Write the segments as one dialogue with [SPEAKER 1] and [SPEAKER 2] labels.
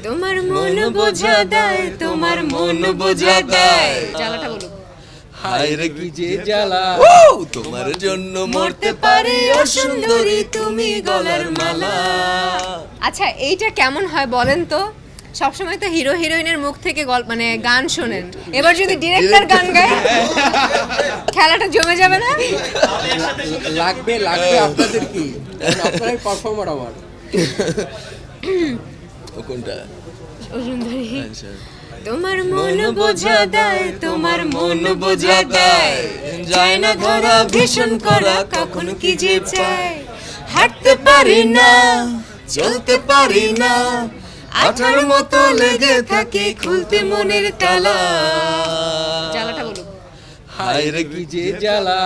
[SPEAKER 1] তোমার মন বোঝা দেয়, তোমার মন বোঝা দেয়। জ্বালাটা বলুক।
[SPEAKER 2] হায় রে কি যে জ্বালা, তোমার জন্য মরতে পারি ও সুন্দরী তুমি গলার মালা।
[SPEAKER 1] আচ্ছা এইটা কেমন হয় বলেন তো? সবসময় তো হিরো হিরোইনের মুখ থেকে মানে গান শোনেন, এবার যদি ডিরেক্টর গান গায় খেলাটা জমে যাবে না?
[SPEAKER 3] লাগবে আপনাদের কি, আপনারাই পারফর্মার আমার।
[SPEAKER 2] ও কোনটা?
[SPEAKER 1] ও সুন্দরী।
[SPEAKER 2] আচ্ছা।
[SPEAKER 1] তোমার মন বোঝা দেয়, তোমার মন বোঝা দেয়, যায় না ধরা ভীষণ করা কখন কি যে চায়। হাঁটতে পারি না,
[SPEAKER 2] চলতে পারি না, আঠার মতো লেগে থাকে খুলতে মনের তালা।
[SPEAKER 1] জ্বালাটা বলুক।
[SPEAKER 2] হায় রে কি যে জ্বালা,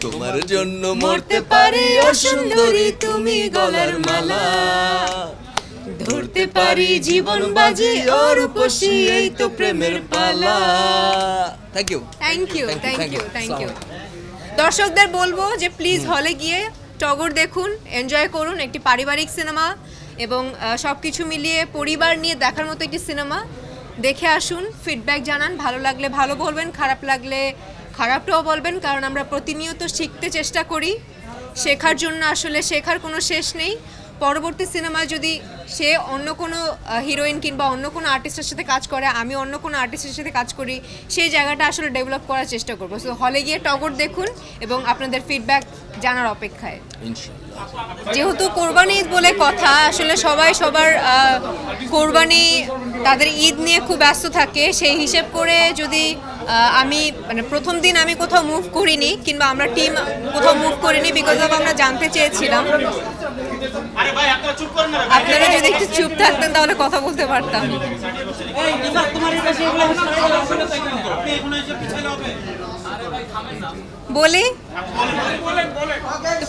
[SPEAKER 2] তোমার জন্য মরতে পারি ও সুন্দরী তুমি গলার মালা। ধরতে পারি জীবন বাজি ওর উপসী, এই তো প্রেমের পালা। Thank you.
[SPEAKER 1] Thank you, thank you. দর্শকদের বলবো যে প্লিজ হলে গিয়ে টগর দেখুন, এনজয় করুন। একটি পারিবারিক সিনেমা এবং সবকিছু মিলিয়ে পরিবার নিয়ে দেখার মতো একটি সিনেমা। দেখে আসুন, ফিডব্যাক জানান, ভালো লাগলে ভালো বলবেন, খারাপ লাগলে খারাপটাও বলবেন, কারণ আমরা প্রতিনিয়ত শিখতে চেষ্টা করি। শেখার জন্য আসলে শেখার কোনো শেষ নেই। পরবর্তী সিনেমায় যদি সে অন্য কোনো হিরোইন কিংবা অন্য কোনো আর্টিস্টের সাথে কাজ করে, আমি অন্য কোনো আর্টিস্টের সাথে কাজ করি, সেই জায়গাটা আসলে ডেভেলপ করার চেষ্টা করবো। সো হলে গিয়ে টগর দেখুন এবং আপনাদের ফিডব্যাক জানার অপেক্ষায়। যেহেতু কোরবানি ঈদ বলে কথা, আসলে সবাই সবার কোরবানি তাদের ঈদ নিয়ে খুব ব্যস্ত থাকে। সেই হিসেব করে যদি আমি মানে প্রথম দিন আমি কোথাও মুভ করিনি কিংবা আমরা টিম কোথাও মুভ করিনি, বিকজ অফ আমরা জানতে চেয়েছিলাম। আপনারা যদি একটু চুপ থাকতেন তাহলে কথা বলতে পারতাম। বলি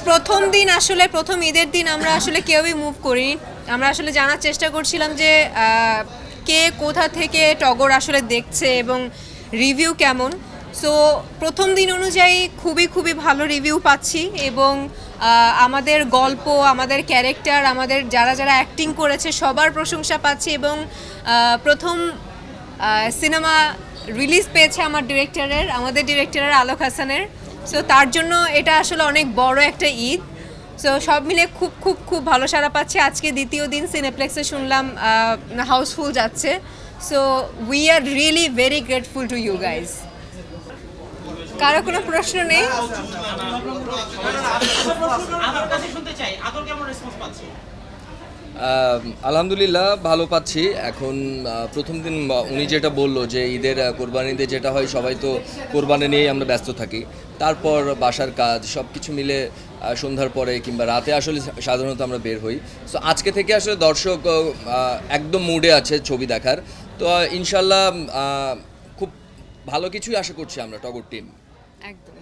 [SPEAKER 1] প্রথম দিন আসলে প্রথম ঈদের দিন আমরা আসলে কেউই মুভ করিনি। আমরা আসলে জানার চেষ্টা করছিলাম যে কে কোথা থেকে টগর আসলে দেখছে এবং রিভিউ কেমন। সো প্রথম দিন অনুযায়ী খুবই ভালো রিভিউ পাচ্ছি এবং আমাদের গল্প, আমাদের ক্যারেক্টার, আমাদের যারা যারা অ্যাক্টিং করেছে সবার প্রশংসা পাচ্ছি এবং প্রথম সিনেমা রিলিজ পেয়েছে আমাদের ডিরেক্টরের আলোক হাসানের। সো তার জন্য এটা আসলে অনেক বড় একটা ঈদ। সো সব মিলে খুব ভালো সাড়া পাচ্ছে। আজকে দ্বিতীয় দিন সিনেপ্লেক্সে শুনলাম হাউসফুল যাচ্ছে। So we are really very grateful to you guys. কারো কোনো প্রশ্ন নেই?
[SPEAKER 2] আলহামদুলিল্লাহ ভালো পাচ্ছি। এখন প্রথম দিন উনি যেটা বললো যে ঈদের কোরবানিতে যেটা হয় সবাই তো কোরবানি নিয়েই আমরা ব্যস্ত থাকি, তারপর বাসার কাজ সব কিছু মিলে সন্ধ্যার পরে কিংবা রাতে আসলে সাধারণত আমরা বের হই। সো আজকে থেকে আসলে দর্শক একদম মুডে আছে ছবি দেখার। তো ইনশাল্লাহ খুব ভালো কিছুই আশা করছি আমরা টগর টিম।
[SPEAKER 1] একদম।